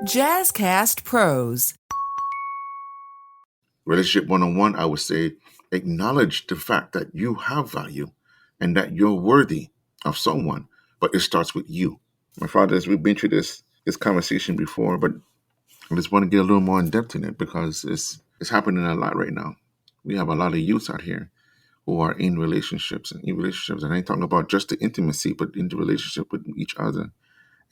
JazzCast Pros. Relationship 101, I would say, acknowledge the fact that you have value and that you're worthy of someone, but it starts with you. My fathers, we've been through this conversation before, but I just want to get a little more in depth in it because it's happening a lot right now. We have a lot of youths out here who are in relationships, and I ain't talking about just the intimacy, but in the relationship with each other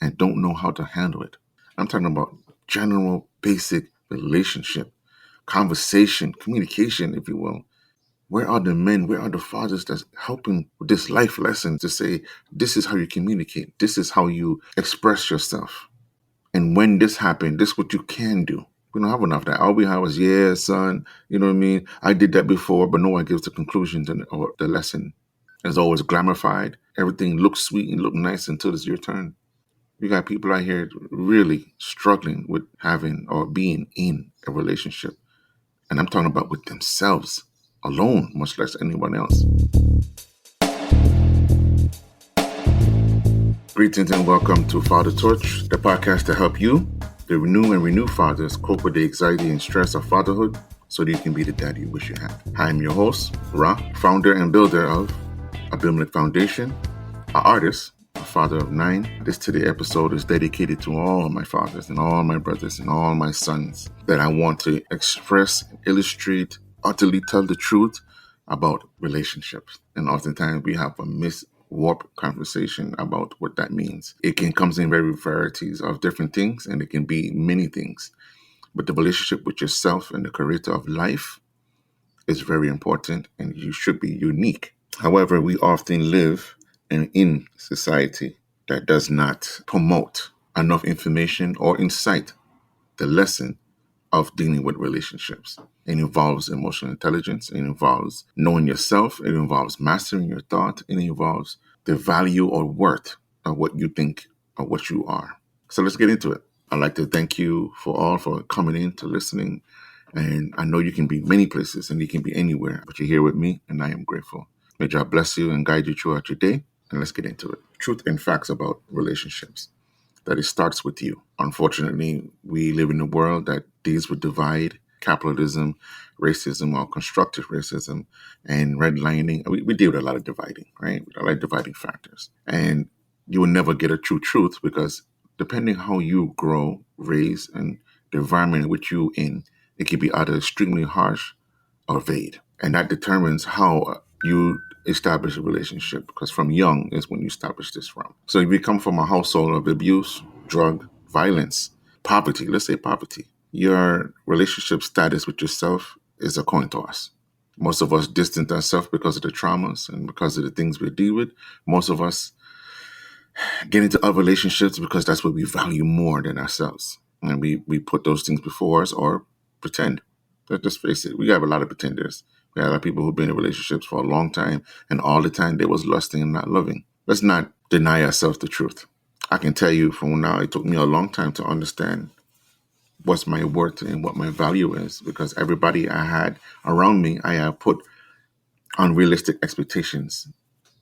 and don't know how to handle it. I'm talking about general, basic relationship, conversation, communication, if you will. Where are the men? Where are the fathers that's helping with this life lesson to say, this is how you communicate. This is how you express yourself. And when this happened, this is what you can do. We don't have enough of that. All we have is, yeah, son, you know what I mean? I did that before, but no one gives the conclusions or the lesson. It's always glamorified. Everything looks sweet and look nice until it's your turn. You got people out here really struggling with having or being in a relationship. And I'm talking about with themselves alone, much less anyone else. Greetings and welcome to Fatha Torch, the podcast to help you, the renew fathers, cope with the anxiety and stress of fatherhood so that you can be the daddy you wish you had. Hi, I'm your host, Ra, founder and builder of Abimelech Foundation, an artist, a father of 9. This today episode is dedicated to all my fathers and all my brothers and all my sons that I want to express, illustrate, utterly tell the truth about relationships. And oftentimes we have a warped conversation about what that means. It comes in very varieties of different things, and it can be many things. But the relationship with yourself and the creator of life is very important, and you should be unique. However, we often live in society that does not promote enough information or incite the lesson of dealing with relationships. It involves emotional intelligence. It involves knowing yourself. It involves mastering your thought. It involves the value or worth of what you think or what you are. So let's get into it. I'd like to thank you for coming in to listening. And I know you can be many places and you can be anywhere, but you're here with me and I am grateful. May God bless you and guide you throughout your day. And let's get into it. Truth and facts about relationships. That it starts with you. Unfortunately, we live in a world that deals with divide, capitalism, racism, or constructive racism, and redlining. We deal with a lot of dividing, right? A lot of dividing factors. And you will never get a true truth because depending how you grow, raise, and the environment in which you're in, it can be either extremely harsh or vague. And that determines how you establish a relationship, because from young is when you establish this from. So if you come from a household of abuse, drug, violence, poverty, let's say poverty, your relationship status with yourself is a coin toss. Most of us distance ourselves because of the traumas and because of the things we deal with. Most of us get into other relationships because that's what we value more than ourselves. And we put those things before us or pretend. Let's just face it, we have a lot of pretenders. We have a lot of people who've been in relationships for a long time, and all the time they was lusting and not loving. Let's not deny ourselves the truth. I can tell you from now, it took me a long time to understand what's my worth and what my value is, because everybody I had around me, I have put unrealistic expectations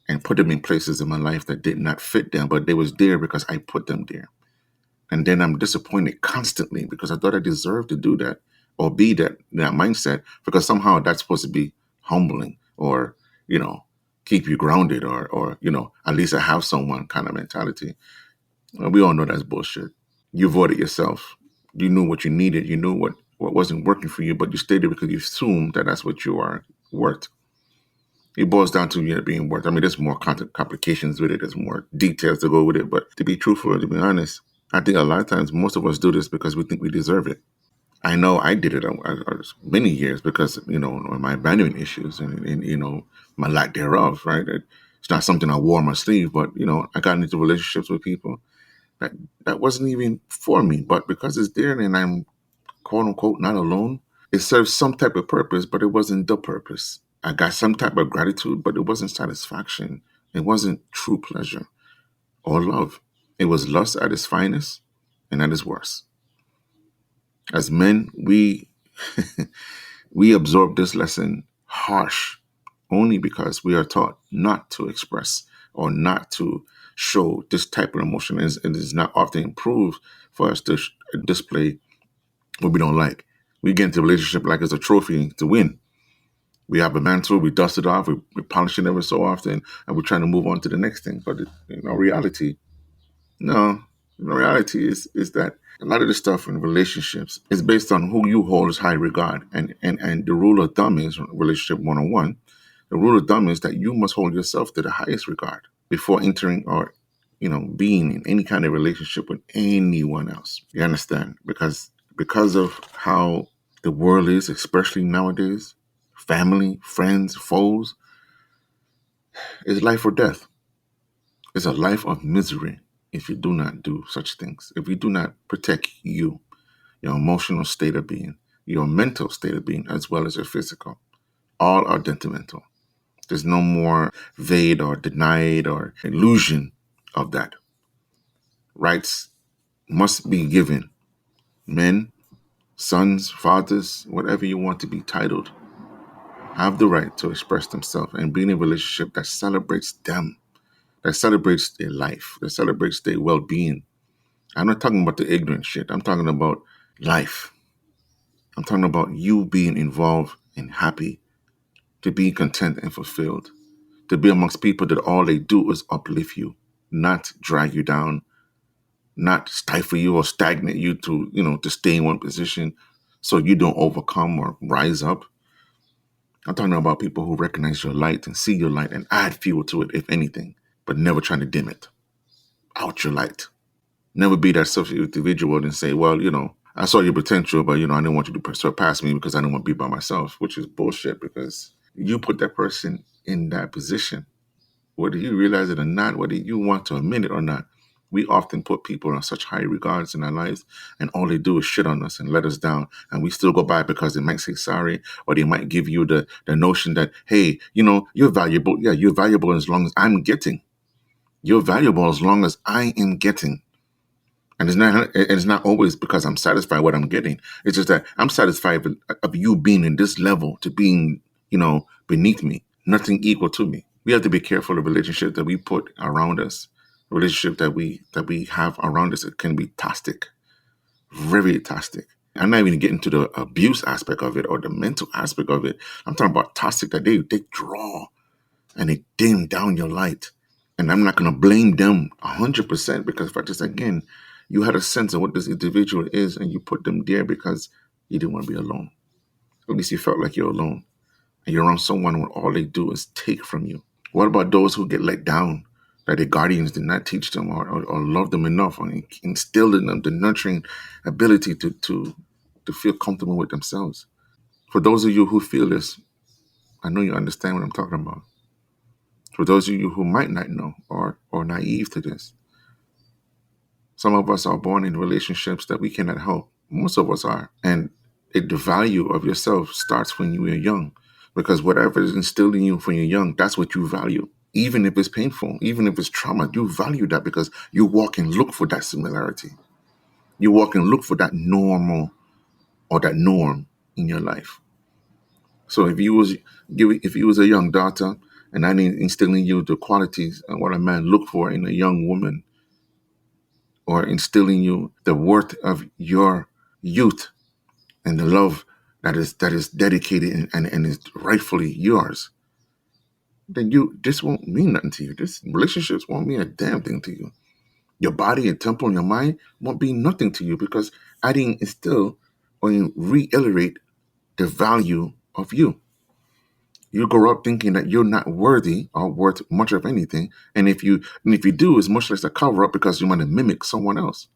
and put them in places in my life that did not fit them, but they was there because I put them there. And then I'm disappointed constantly because I thought I deserved to do that or be that mindset, because somehow that's supposed to be humbling or, keep you grounded or at least I have someone kind of mentality. Well, we all know that's bullshit. You avoided yourself. You knew what you needed. You knew what wasn't working for you, but you stayed there because you assumed that that's what you are worth. It boils down to being worth. I mean, there's more complications with it. There's more details to go with it. But to be truthful and to be honest, I think a lot of times most of us do this because we think we deserve it. I know I did it many years because, my abandonment issues and my lack thereof, right? It's not something I wore on my sleeve, but, I got into relationships with people that wasn't even for me. But because it's there and I'm, quote unquote, not alone, it serves some type of purpose, but it wasn't the purpose. I got some type of gratitude, but it wasn't satisfaction. It wasn't true pleasure or love. It was lust at its finest and at its worst. As men, we we absorb this lesson harsh only because we are taught not to express or not to show this type of emotion, and it is not often improved for us to display what we don't like. We get into a relationship like it's a trophy to win. We have a mantle, we dust it off, we polish it every so often, and we're trying to move on to the next thing. But reality, no. Reality is that a lot of the stuff in relationships is based on who you hold as high regard, and the rule of thumb is relationship 101. The rule of thumb is that you must hold yourself to the highest regard before entering or being in any kind of relationship with anyone else. You understand? Because of how the world is, especially nowadays, family, friends, foes, is life or death. It's a life of misery if you do not do such things. If you do not protect you, your emotional state of being, your mental state of being, as well as your physical, all are detrimental. There's no more veiled or denied or illusion of that. Rights must be given. Men, sons, fathers, whatever you want to be titled, have the right to express themselves and be in a relationship that celebrates them, that celebrates their life, that celebrates their well-being. I'm not talking about the ignorant shit. I'm talking about life. I'm talking about you being involved and happy, to be content and fulfilled, to be amongst people that all they do is uplift you, not drag you down, not stifle you or stagnate you to stay in one position so you don't overcome or rise up. I'm talking about people who recognize your light and see your light and add fuel to it, if anything, but never trying to dim it. Out your light. Never be that selfish individual and say, well, I saw your potential, but, I didn't want you to surpass me because I didn't want to be by myself, which is bullshit because you put that person in that position. Whether you realize it or not, whether you want to admit it or not, we often put people on such high regards in our lives, and all they do is shit on us and let us down. And we still go by because they might say sorry, or they might give you the notion that, hey, you're valuable. Yeah, you're valuable as long as I'm getting. You're valuable as long as I am getting. And it's not always because I'm satisfied with what I'm getting. It's just that I'm satisfied of you being in this level to being, beneath me, nothing equal to me. We have to be careful of relationship that we put around us. Relationship that we have around us, it can be toxic, very toxic. I'm not even getting to the abuse aspect of it or the mental aspect of it. I'm talking about toxic that they draw and they dim down your light. And I'm not going to blame them 100% because, for just again, you had a sense of what this individual is and you put them there because you didn't want to be alone. At least you felt like you're alone. And you're around someone when all they do is take from you. What about those who get let down, that their guardians did not teach them or love them enough or instilled in them the nurturing ability to feel comfortable with themselves? For those of you who feel this, I know you understand what I'm talking about. For those of you who might not know or naive to this, some of us are born in relationships that we cannot help. Most of us are. And the value of yourself starts when you are young. Because whatever is instilled in you when you're young, that's what you value. Even if it's painful, even if it's trauma, you value that because you walk and look for that similarity. You walk and look for that normal or that norm in your life. So if you was a young daughter and I didn't instill in you the qualities and what a man look for in a young woman, or instilling you the worth of your youth and the love that is dedicated and is rightfully yours, then this won't mean nothing to you. This relationships won't mean a damn thing to you. Your body and temple and your mind won't be nothing to you because I didn't instill or reiterate the value of you. You grow up thinking that you're not worthy or worth much of anything. And if you do, it's much less a cover up because you want to mimic someone else.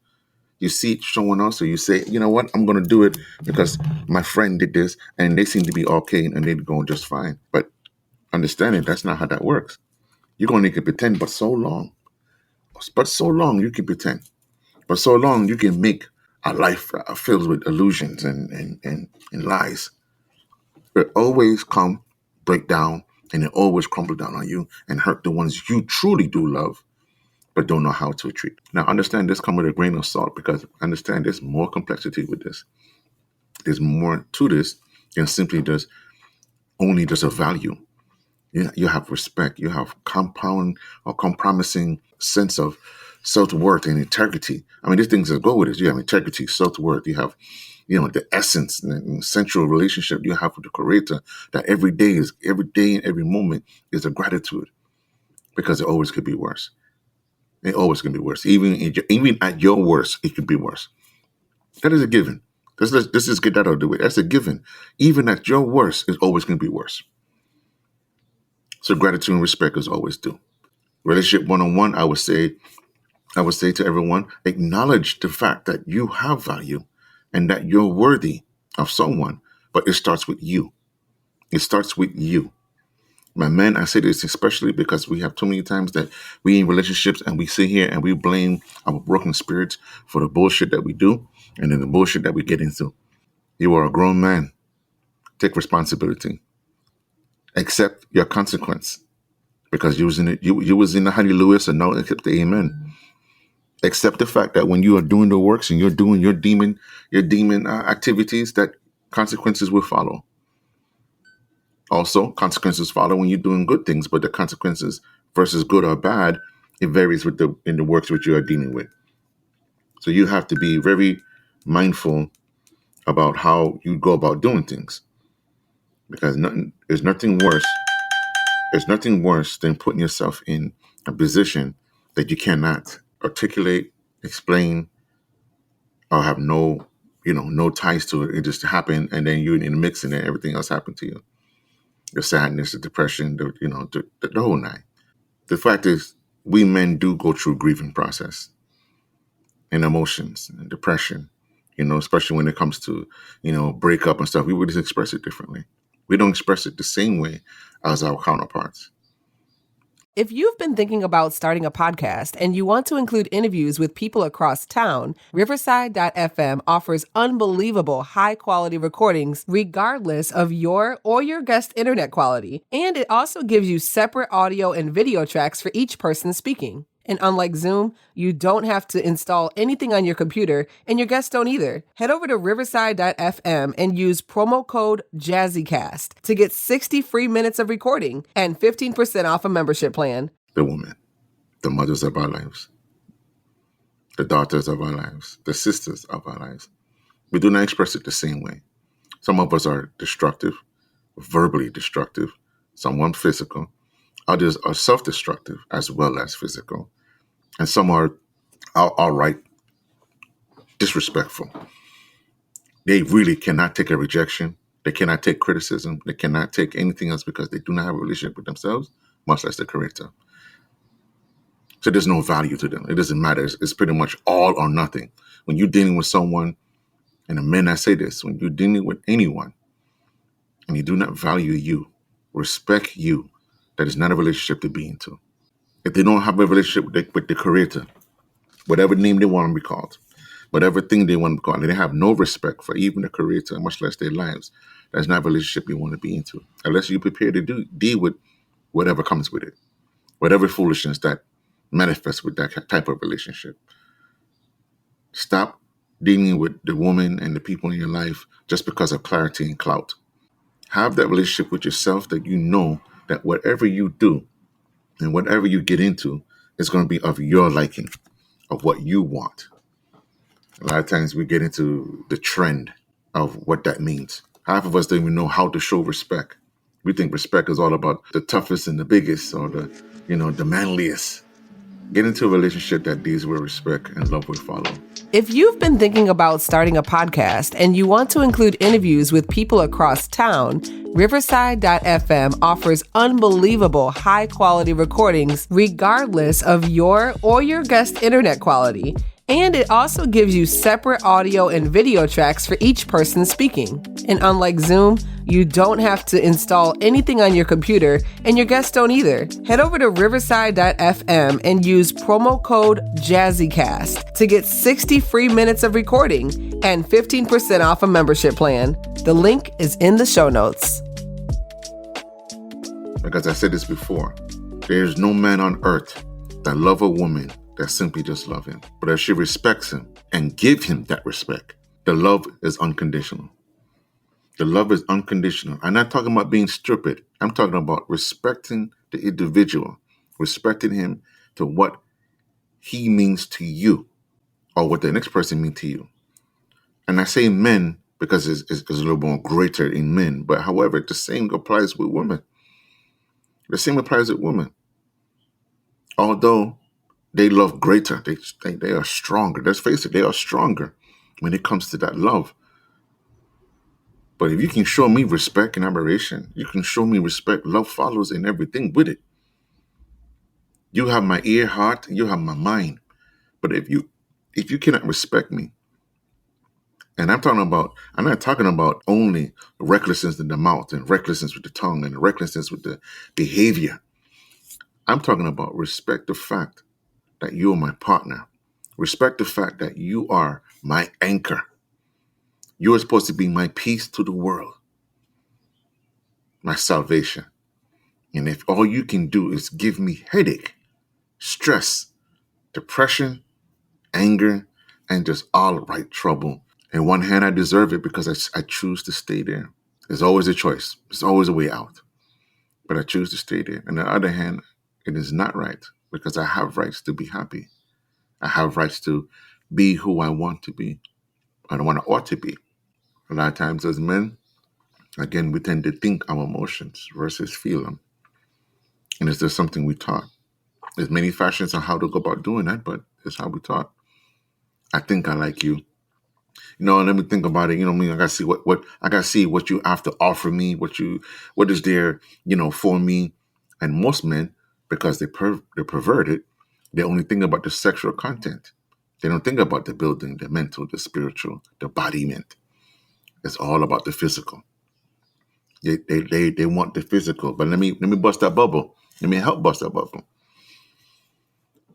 You see someone else, so you say, you know what, I'm going to do it because my friend did this and they seem to be okay and they're going just fine. But understanding that's not how that works. You're going to need to pretend, but so long you can pretend. But so long you can make a life filled with illusions and lies. It always break down, and it always crumble down on you and hurt the ones you truly do love, but don't know how to treat. Now, understand this come with a grain of salt because understand there's more complexity with this. There's more to this than simply just a value. You have respect. You have compound or compromising sense of self-worth and integrity. I mean, these things that go with it. You have integrity, self-worth. You have, the essence and central relationship you have with the Creator. That every day and every moment is a gratitude, because it always could be worse. It always can be worse. Even at your worst, it could be worse. That is a given. Let's just get that out of the way. That's a given. Even at your worst, it's always going to be worse. So gratitude and respect is always due. Relationship one-on-one, I would say to everyone, acknowledge the fact that you have value and that you're worthy of someone, but it starts with you. It starts with you. My men, I say this especially because we have too many times that we in relationships and we sit here and we blame our broken spirits for the bullshit that we do and then the bullshit that we get into. You are a grown man. Take responsibility. Accept your consequence, because you was in it. You was in the Honey Lewis, and now accept the amen. Accept the fact that when you are doing the works and you're doing your demon activities, that consequences will follow. Also, consequences follow when you're doing good things, but the consequences versus good or bad, it varies in the works which you are dealing with. So you have to be very mindful about how you go about doing things, because there's nothing worse. There's nothing worse than putting yourself in a position that you cannot articulate, explain, or have no ties to it. It just happened, and then you're in the mix, and then everything else happened to you. The sadness, the depression, the whole nine. The fact is, we men do go through grieving process and emotions and depression, especially when it comes to, breakup and stuff. We would just express it differently. We don't express it the same way as our counterparts. If you've been thinking about starting a podcast and you want to include interviews with people across town, Riverside.fm offers unbelievable high-quality recordings regardless of your or your guest internet quality. And it also gives you separate audio and video tracks for each person speaking. And unlike Zoom, you don't have to install anything on your computer, and your guests don't either. Head over to Riverside.fm and use promo code JazzCast to get 60 free minutes of recording and 15% off a membership plan. The women, the mothers of our lives, the daughters of our lives, the sisters of our lives. We do not express it the same way. Some of us are destructive, verbally destructive, someone physical. Others are self-destructive as well as physical. And some are outright disrespectful. They really cannot take a rejection. They cannot take criticism. They cannot take anything else because they do not have a relationship with themselves, much less the Creator. So there's no value to them. It doesn't matter. It's pretty much all or nothing. When you're dealing with someone, and the men, I say this, when you're dealing with anyone and you do not value you, respect you, that is not a relationship to be into. If they don't have a relationship with the Creator, whatever name they want to be called, whatever thing they want to be called, and they have no respect for even the Creator, much less their lives, that's not a relationship you want to be into. Unless you're prepared to deal with whatever comes with it, whatever foolishness that manifests with that type of relationship. Stop dealing with the woman and the people in your life just because of clarity and clout. Have that relationship with yourself that you know that whatever you do and whatever you get into is going to be of your liking, of what you want. A lot of times we get into the trend of what that means. Half of us don't even know how to show respect. We think respect is all about the toughest and the biggest, or the manliest. Get into a relationship that deals with respect, and love will follow. If you've been thinking about starting a podcast and you want to include interviews with people across town, Riverside.fm offers unbelievable high-quality recordings regardless of your or your guest internet quality. And it also gives you separate audio and video tracks for each person speaking. And unlike Zoom, you don't have to install anything on your computer, and your guests don't either. Head over to Riverside.fm and use promo code JazzCast to get 60 free minutes of recording and 15% off a membership plan. The link is in the show notes. Because I said this before, there's no man on earth that love a woman that simply just love him. But if she respects him and give him that respect, the love is unconditional. The love is unconditional. I'm not talking about being stupid. I'm talking about respecting the individual, respecting him to what he means to you or what the next person means to you. And I say men because it's a little more greater in men. But however, the same applies with women. The same applies with women. Although they love greater, they are stronger. Let's face it, they are stronger when it comes to that love. But if you can show me respect and admiration, you can show me respect. Love follows in everything with it. You have my ear, heart, you have my mind. But if you cannot respect me, and I'm not talking about only recklessness in the mouth and recklessness with the tongue and recklessness with the behavior. I'm talking about respect the fact that you're my partner. Respect the fact that you are my anchor. You're supposed to be my peace to the world, my salvation. And if all you can do is give me headache, stress, depression, anger, and just all right trouble. In one hand, I deserve it because I choose to stay there. There's always a choice. There's always a way out. But I choose to stay there. On the other hand, it is not right because I have rights to be happy. I have rights to be who I want to be. I don't want to ought to be. A lot of times as men, again, we tend to think our emotions versus feel them. And is there something we taught? There's many fashions on how to go about doing that, but it's how we taught. I think I like you. Let me think about it. I mean, I gotta see what I gotta see what you have to offer me, what is there, for me. And most men, because they're perverted, they only think about the sexual content. They don't think about the building, the mental, the spiritual, the embodiment. It's all about the physical. They want the physical. But let me bust that bubble. Let me help bust that bubble.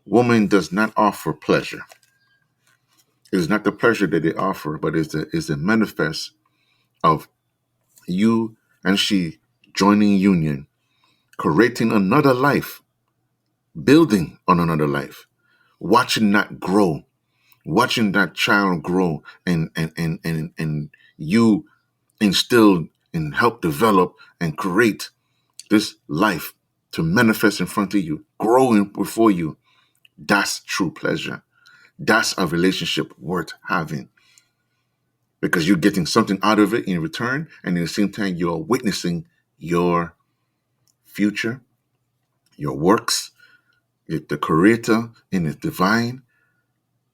Woman does not offer pleasure. It is not the pleasure that they offer, but is the manifest of you and she joining union, creating another life, building on another life, watching that grow, watching that child grow and you instill and help develop and create this life to manifest in front of you, growing before you. That's true pleasure. That's a relationship worth having because you're getting something out of it in return. And at the same time, you're witnessing your future, your works, the Creator in the divine,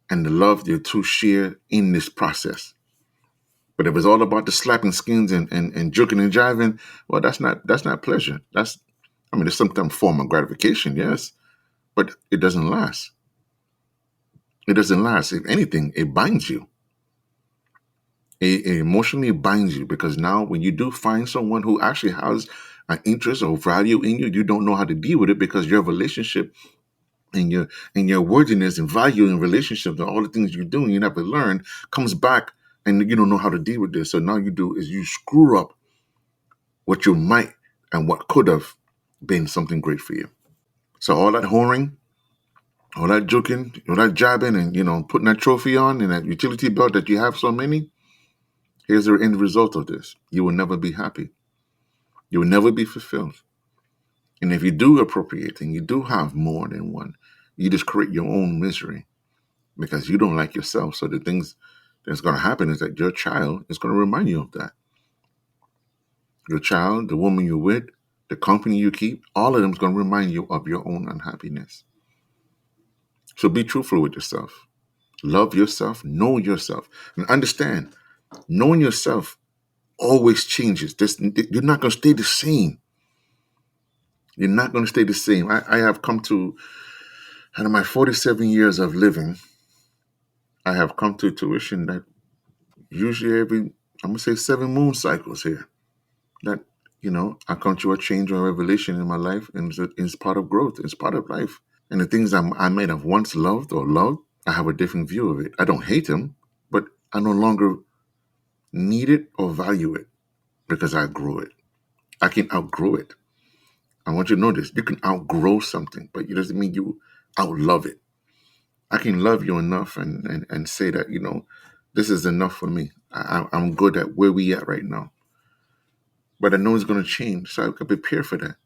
and the love you two share in this process. But if it's all about the slapping skins and joking and jiving, well, that's not pleasure. There's some form of gratification, yes, but it doesn't last. It doesn't last. If anything, it binds you. It emotionally binds you because now when you do find someone who actually has an interest or value in you, you don't know how to deal with it because your relationship and your worthiness and value in relationships and all the things you do and you never learn comes back and you don't know how to deal with this. So now you do is you screw up what you might and what could have been something great for you. So all that whoring, all that joking, all that jabbing and putting that trophy on and that utility belt that you have so many, here's the end result of this. You will never be happy. You will never be fulfilled. And if you do appropriate and you do have more than one, you just create your own misery because you don't like yourself. So the things that's going to happen is that your child is going to remind you of that. Your child, the woman you're with, the company you keep, all of them is going to remind you of your own unhappiness. So be truthful with yourself. Love yourself, know yourself, and understand, knowing yourself always changes. You're not going to stay the same. You're not going to stay the same. I have come to, out of my 47 years of living, I have come to tuition that usually I'm going to say 7 moon cycles here, that, I come to a change or a revelation in my life, and it's part of growth. It's part of life. And the things I might have once loved, I have a different view of it. I don't hate them, but I no longer need it or value it because I grew it. I can outgrow it. I want you to know this. You can outgrow something, but it doesn't mean you outlove it. I can love you enough and say that, this is enough for me. I'm good at where we at right now. But I know it's going to change, so I can prepare for that.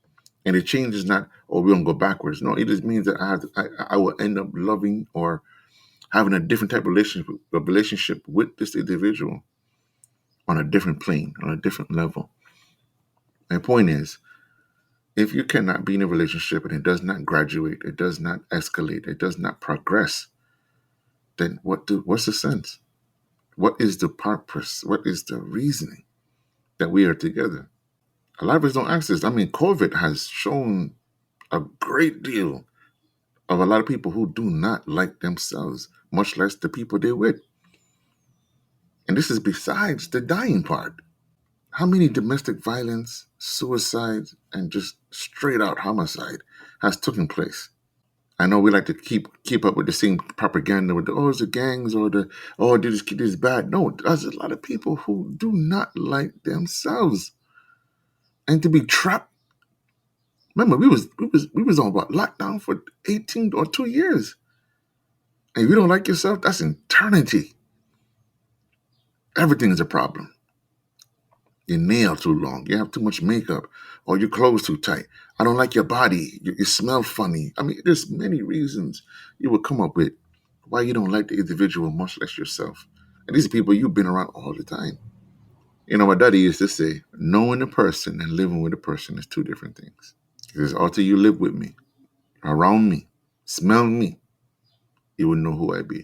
And the change is not, oh, we don't go backwards. No, it just means that I will end up loving or having a different type of relationship with this individual on a different plane, on a different level. My point is, if you cannot be in a relationship and it does not graduate, it does not escalate, it does not progress, then what's the sense? What is the purpose? What is the reasoning that we are together? A lot of us don't ask this. I mean, COVID has shown a great deal of a lot of people who do not like themselves, much less the people they're with. And this is besides the dying part. How many domestic violence, suicides, and just straight out homicide has taken place? I know we like to keep up with the same propaganda with it's the gangs or this kid is bad. No, there's a lot of people who do not like themselves. And to be trapped. Remember, we was on what, lockdown for 18 or 2 years. And if you don't like yourself, that's eternity. Everything is a problem. Your nail too long. You have too much makeup, or your clothes too tight. I don't like your body. You smell funny. I mean, there's many reasons you would come up with why you don't like the individual, much less yourself. And these are people you've been around all the time. You know, my daddy used to say, knowing a person and living with a person is two different things. Because after you live with me, around me, smell me, you would know who I be.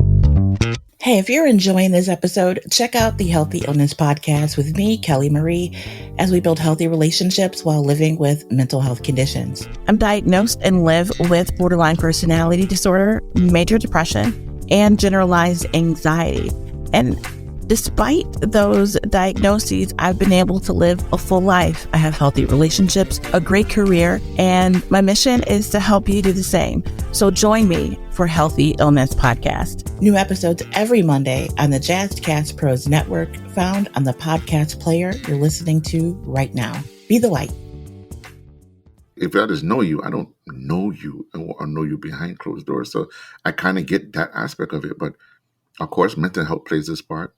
Hey, if you're enjoying this episode, check out the Healthy Illness Podcast with me, Kelly Marie, as we build healthy relationships while living with mental health conditions. I'm diagnosed and live with borderline personality disorder, major depression, and generalized anxiety. And despite those diagnoses, I've been able to live a full life. I have healthy relationships, a great career, and my mission is to help you do the same. So join me for Healthy Illness Podcast. New episodes every Monday on the JazzCast Pros Network, found on the podcast player you're listening to right now. Be the light. If I just know you, I don't know you or know you behind closed doors. So I kind of get that aspect of it. But of course, mental health plays this part.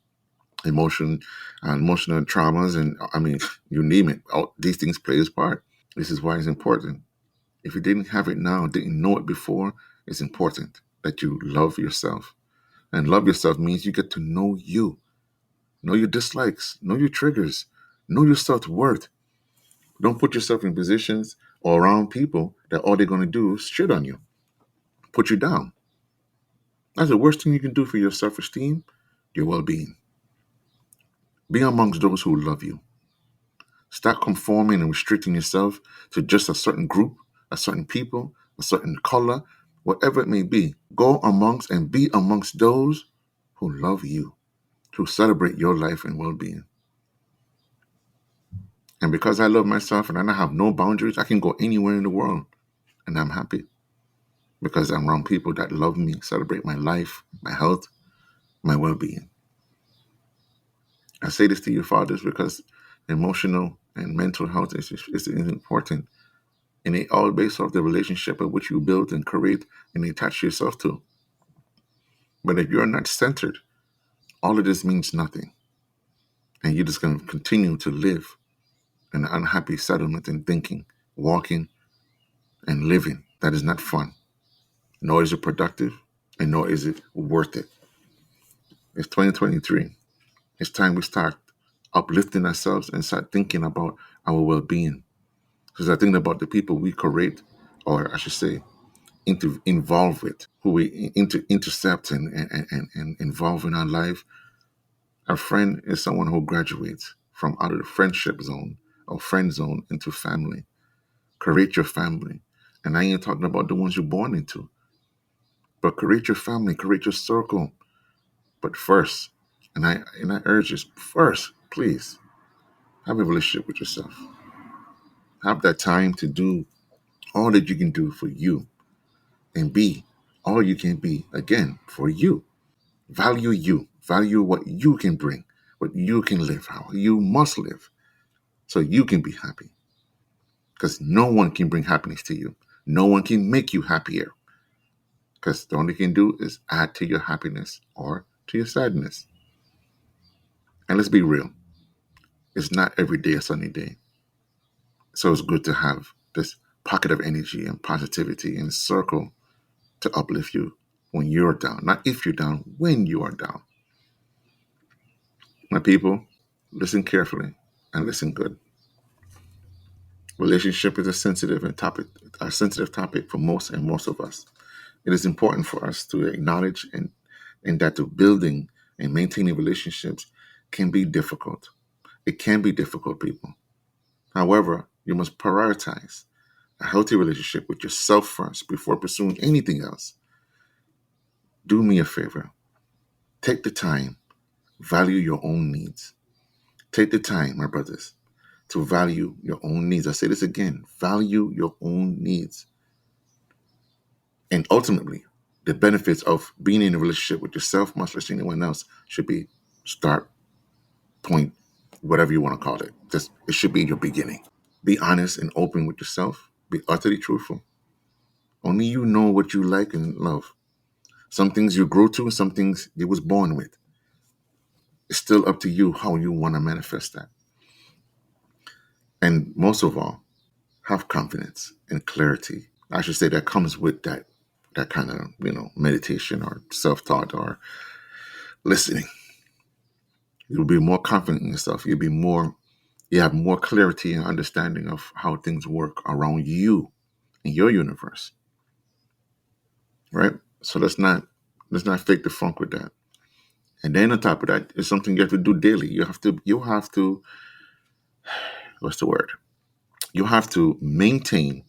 Emotional traumas, and I mean, you name it. All these things play this part. This is why it's important. If you didn't have it now, didn't know it before, it's important that you love yourself. And love yourself means you get to know you. Know your dislikes. Know your triggers. Know your self-worth. Don't put yourself in positions or around people that all they're going to do is shit on you. Put you down. That's the worst thing you can do for your self-esteem, your well-being. Be amongst those who love you. Stop conforming and restricting yourself to just a certain group, a certain people, a certain color, whatever it may be. Go amongst and be amongst those who love you, who celebrate your life and well-being. And because I love myself and I don't have no boundaries, I can go anywhere in the world and I'm happy because I'm around people that love me, celebrate my life, my health, my well-being. I say this to your fathers because emotional and mental health is important. And it all based off the relationship of which you build and create and attach yourself to. But if you're not centered, all of this means nothing. And you're just going to continue to live in an unhappy settlement and thinking, walking, and living. That is not fun. Nor is it productive, and nor is it worth it. It's 2023. It's time we start uplifting ourselves and start thinking about our well-being. Because I think about the people we create, or I should say, involve with, who we intercept and involve in our life. A friend is someone who graduates from out of the friendship zone or friend zone into family. Create your family. And I ain't talking about the ones you're born into. But create your family, create your circle. But first, and I urge you, first, please, have a relationship with yourself. Have that time to do all that you can do for you and be all you can be, again, for you. Value you. Value what you can bring, what you can live, how you must live, so you can be happy. Because no one can bring happiness to you. No one can make you happier. Because the only thing you can do is add to your happiness or to your sadness. And let's be real. It's not every day a sunny day. So it's good to have this pocket of energy and positivity and circle to uplift you when you're down. Not if you're down, when you are down. My people, listen carefully and listen good. Relationship is a sensitive topic for most of us. It is important for us to acknowledge and that the building and maintaining relationships can be difficult. It can be difficult, people. However, you must prioritize a healthy relationship with yourself first before pursuing anything else. Do me a favor. Take the time, value your own needs. Take the time, my brothers, to value your own needs. I say this again, value your own needs. And ultimately, the benefits of being in a relationship with yourself, much less anyone else, should be start point, whatever you want to call it. It should be your beginning. Be honest and open with yourself. Be utterly truthful. Only you know what you like and love. Some things you grow to, some things you was born with. It's still up to you how you want to manifest that. And most of all, have confidence and clarity. I should say that comes with that kind of, meditation or self-taught or listening. You'll be more confident in yourself. You have more clarity and understanding of how things work around you in your universe. Right? So let's not fake the funk with that. And then on top of that, it's something you have to do daily. You have to, what's the word? You have to maintain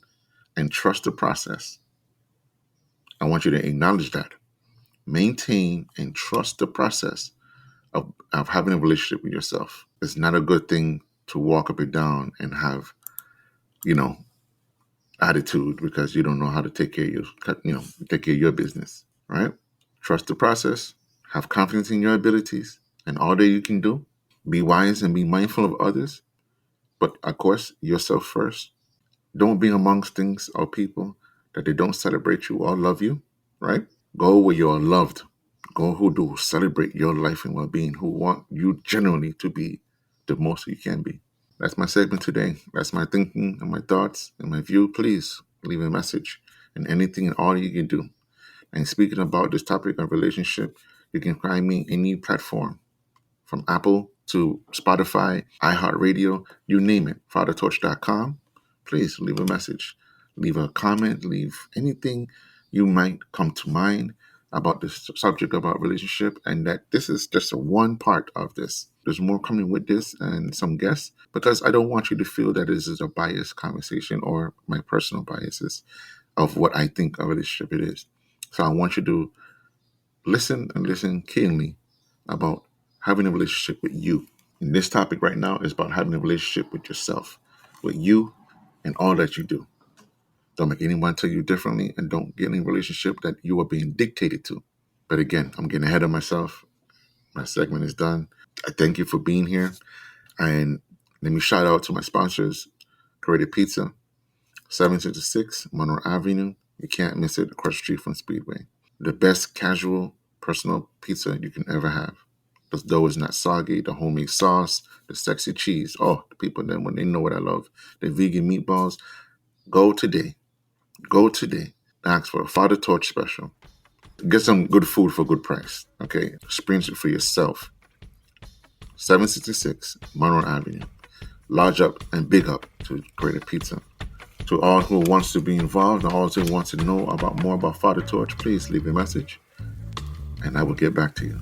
and trust the process. I want you to acknowledge that. Maintain and trust the process of having a relationship with yourself. It's not a good thing to walk up and down and have, attitude because you don't know how to take care of your business, right? Trust the process. Have confidence in your abilities and all that you can do. Be wise and be mindful of others. But of course, yourself first. Don't be amongst things or people that they don't celebrate you or love you, right? Go where you are loved. Go who do celebrate your life and well-being, who want you genuinely to be the most you can be. That's my segment today. That's my thinking and my thoughts and my view. Please leave a message and anything and all you can do. And speaking about this topic of relationship, you can find me any platform from Apple to Spotify, iHeartRadio, you name it, fathatorch.com. Please leave a message, leave a comment, leave anything you might come to mind about this subject about relationship, and that this is just one part of this. There's more coming with this and some guests, because I don't want you to feel that this is a biased conversation or my personal biases of what I think a relationship it is. So I want you to listen and listen keenly about having a relationship with you. And this topic right now is about having a relationship with yourself, with you and all that you do. Don't make anyone tell you differently, and don't get in a relationship that you are being dictated to. But again, I'm getting ahead of myself. My segment is done. I thank you for being here. And let me shout out to my sponsors, Creative Pizza, 766 Monroe Avenue. You can't miss it, across the street from Speedway. The best casual personal pizza you can ever have. The dough is not soggy, the homemade sauce, the sexy cheese. Oh, the people then, when they know what I love. The vegan meatballs. Go today. Ask for a Fatha Torch special. Get some good food for a good price. Okay, experience it for yourself. 766 Monroe Avenue. Large up and big up to Creative Pizza. To all who wants to be involved and all who wants to know more about Fatha Torch, please leave a message and I will get back to you.